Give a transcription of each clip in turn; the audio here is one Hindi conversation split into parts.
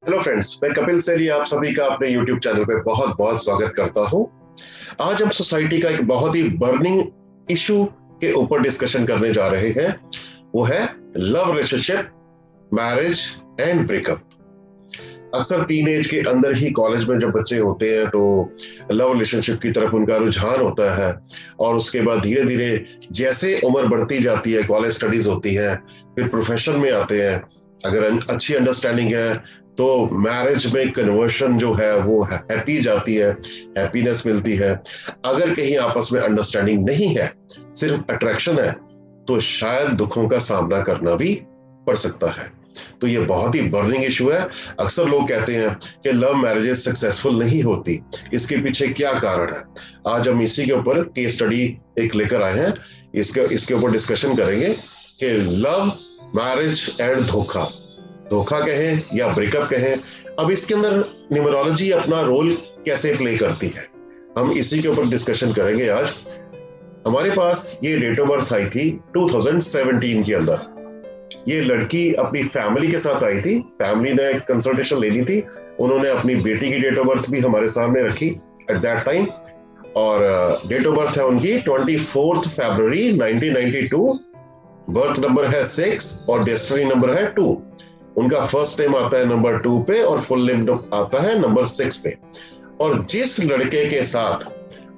हेलो फ्रेंड्स, मैं कपिल सेली आप सभी का अपने YouTube चैनल पे बहुत बहुत स्वागत करता हूं। आज हम सोसाइटी का एक बहुत ही बर्निंग इशू के ऊपर डिस्कशन करने जा रहे हैं। वो है love relationship, marriage and breakup. अक्सर टीन एज के अंदर ही कॉलेज में जब बच्चे होते हैं तो लव रिलेशनशिप की तरफ उनका रुझान होता है और उसके बाद धीरे धीरे जैसे उम्र बढ़ती जाती है, कॉलेज स्टडीज होती है, फिर प्रोफेशन में आते हैं। अगर अच्छी अंडरस्टैंडिंग है तो मैरिज में कन्वर्शन जो है वो हैप्पी जाती है, हैप्पीनेस मिलती है। अगर कहीं आपस में अंडरस्टैंडिंग नहीं है, सिर्फ अट्रैक्शन है, तो शायद दुखों का सामना करना भी पड़ सकता है। तो ये बहुत ही बर्निंग इशू है। अक्सर लोग कहते हैं कि लव मैरिजेस सक्सेसफुल नहीं होती, इसके पीछे क्या कारण है। आज हम इसी के ऊपर केस स्टडी एक लेकर आए हैं। इसके ऊपर डिस्कशन करेंगे कि लव, मैरिज एंड धोखा, धोखा कहें या ब्रेकअप कहें, अब इसके अंदर न्यूमरोलॉजी अपना रोल कैसे प्ले करती है, हम इसी के ऊपर डिस्कशन करेंगे आज। हमारे पास ये डेट ऑफ बर्थ आई थी 2017 के अंदर। ये लड़की अपनी फैमिली के साथ आई थी, फैमिली ने कंसल्टेशन लेनी थी, उन्होंने अपनी बेटी की डेट ऑफ बर्थ भी हमारे सामने रखी एट दैट टाइम। और डेट ऑफ बर्थ है उनकी 24 फरवरी 1992, बर्थ नंबर है 6 और डेस्टिनी नंबर है 2। उनका फर्स्ट नेम आता है नंबर 2 पे और फुल नेम आता है नंबर 6 पे। और जिस लड़के के साथ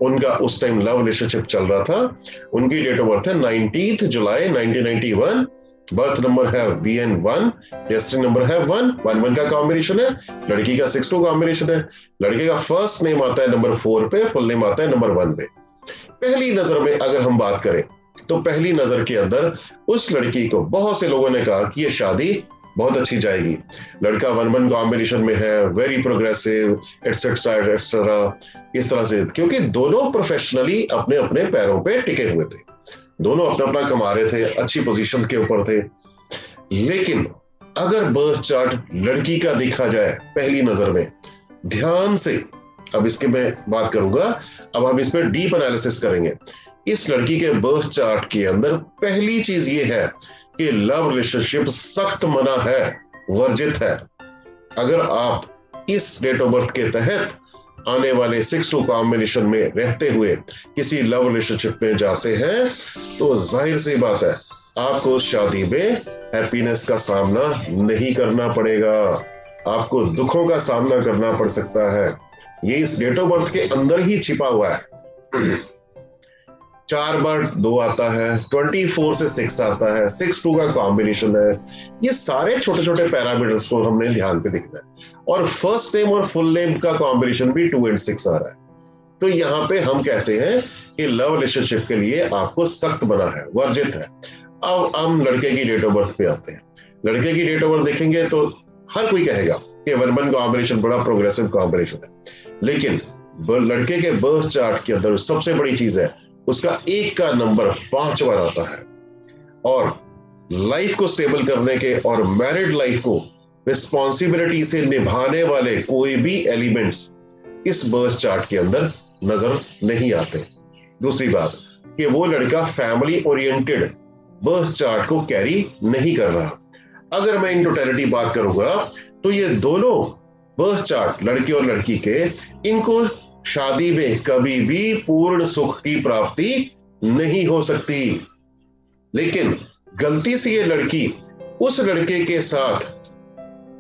उनका उस टाइम लव रिलेशनशिप चल रहा था, उनकी डेट ऑफ बर्थ है 19 जुलाई 1991, बर्थ नंबर है BN1, डेस्टिनी नंबर है 111 का कॉम्बिनेशन है, लड़की का 62 कॉम्बिनेशन है। लड़के का फर्स्ट नेम आता है नंबर 4 पे, फुल नेम आता है नंबर 1 पे। पहली नजर में अगर हम बात करें तो पहली नजर के अंदर उस लड़की को बहुत से लोगों ने कहा कि ये शादी बहुत अच्छी जाएगी। लड़का 1-1 कॉम्बिनेशन में है, वेरी प्रोग्रेसिव, एटसेट्रा, इस तरह से, क्योंकि दोनों प्रोफेशनली अपने अपने पैरों पे टिके हुए थे, दोनों अपना अपना कमा रहे थे, अच्छी पोजीशन के ऊपर थे। लेकिन अगर बर्थ चार्ट लड़की का देखा जाए पहली नजर में ध्यान से, अब इसके मैं बात करूंगा, अब हम इसमें डीप एनालिसिस करेंगे। इस लड़की के बर्थ चार्ट के अंदर पहली चीज ये है कि लव रिलेशनशिप सख्त मना है, वर्जित है। अगर आप इस डेट ऑफ बर्थ के तहत आने वाले 6-2 कॉम्बिनेशन में रहते हुए किसी लव रिलेशनशिप में जाते हैं तो जाहिर सी बात है आपको शादी में हैप्पीनेस का सामना नहीं करना पड़ेगा, आपको दुखों का सामना करना पड़ सकता है। ये इस डेट ऑफ बर्थ के अंदर ही छिपा हुआ है। 4 बार 2 आता है, 24 से 6 आता है, 6-2 का कॉम्बिनेशन है। ये सारे छोटे छोटे पैरामीटर्स को हमने ध्यान पे देखना है। और फर्स्ट नेम और फुल नेम का कॉम्बिनेशन भी 2 और 6 आ रहा है। तो यहाँ पे हम कहते हैं कि लव रिलेशनशिप के लिए आपको सख्त बना है, वर्जित है। अब हम लड़के की डेट ऑफ बर्थ पे आते हैं। लड़के की डेट ऑफ बर्थ देखेंगे तो हर कोई कहेगा कि 1-1 कॉम्बिनेशन बड़ा प्रोग्रेसिव कॉम्बिनेशन है। लेकिन लड़के के बर्थ चार्ट के अंदर सबसे बड़ी चीज है उसका 1 का नंबर 5 बार आता है। और लाइफ को स्टेबल करने के और मैरिड लाइफ को रिस्पॉन्सिबिलिटी से निभाने वाले कोई भी एलिमेंट्स इस बर्थ चार्ट के अंदर नजर नहीं आते। दूसरी बात कि वो लड़का फैमिली ओरिएंटेड बर्थ चार्ट को कैरी नहीं कर रहा। अगर मैं इन टोटलिटी बात करूंगा तो ये दोनों बर्थ चार्ट, लड़के और लड़की के, इनको शादी में कभी भी पूर्ण सुख की प्राप्ति नहीं हो सकती। लेकिन गलती से ये लड़की उस लड़के के साथ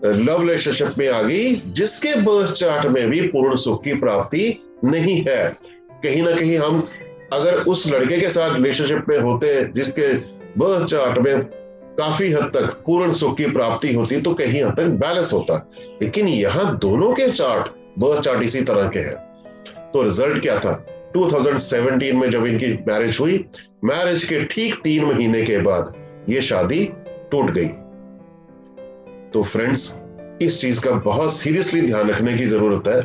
लव रिलेशनशिप में आ गई जिसके बर्थ चार्ट में भी पूर्ण सुख की प्राप्ति नहीं है। कहीं ना कहीं हम अगर उस लड़के के साथ रिलेशनशिप में होते जिसके बर्थ चार्ट में काफी हद तक पूर्ण सुख की प्राप्ति होती तो कहीं हद तक बैलेंस होता। लेकिन यहां दोनों के चार्ट, बर्थ चार्ट इसी तरह के हैं। तो रिजल्ट क्या था? 2017 में जब इनकी मैरिज हुई, मैरिज के ठीक 3 महीने के बाद ये शादी टूट गई। तो फ्रेंड्स, इस चीज का बहुत सीरियसली ध्यान रखने की जरूरत है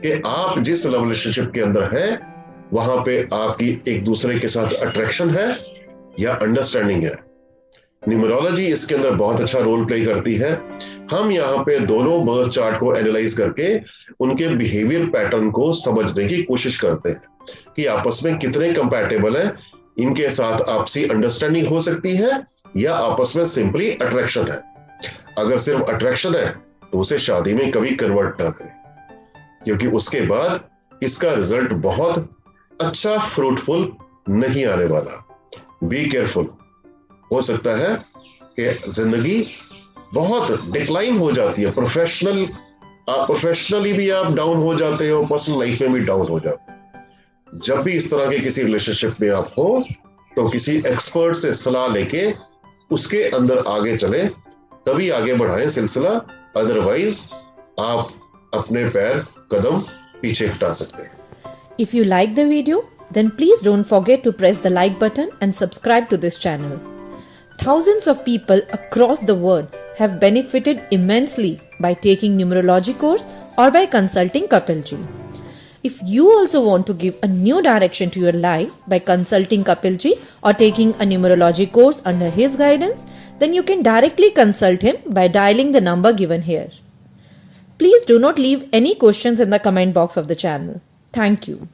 कि आप जिस लव रिलेशनशिप के अंदर हैं वहां पे आपकी एक दूसरे के साथ अट्रैक्शन है या अंडरस्टैंडिंग है। न्यूमरोलॉजी इसके अंदर बहुत अच्छा रोल प्ले करती है। हम यहाँ पे दोनों बर्थ चार्ट को एनालाइज करके उनके बिहेवियर पैटर्न को समझने की कोशिश करते हैं कि आपस में कितने कंपैटिबल हैं, इनके साथ आपसी अंडरस्टैंडिंग हो सकती है या आपस में सिंपली अट्रैक्शन है। अगर सिर्फ अट्रैक्शन है तो उसे शादी में कभी कन्वर्ट ना करें, क्योंकि उसके बाद इसका रिजल्ट बहुत अच्छा फ्रूटफुल नहीं आने वाला। बी केयरफुल, हो सकता है कि जिंदगी बहुत डिक्लाइन हो जाती है, प्रोफेशनली भी आप डाउन हो जाते हो, पर्सनल लाइफ में भी डाउन हो जाते हो। जब भी इस तरह के किसी रिलेशनशिप में आप हो तो किसी एक्सपर्ट से सलाह लेके उसके अंदर आगे चले, तभी आगे बढ़ाएं सिलसिला, अदरवाइज आप अपने पैर कदम पीछे हटा सकते हैं। If you like the video, then please don't forget to press the like button and subscribe to this channel. Thousands of people across the world have benefited immensely by taking numerology course or by consulting Kapilji. If you also want to give a new direction to your life by consulting Kapilji or taking a numerology course under his guidance, then you can directly consult him by dialing the number given here. Please do not leave any questions in the comment box of the channel. Thank you.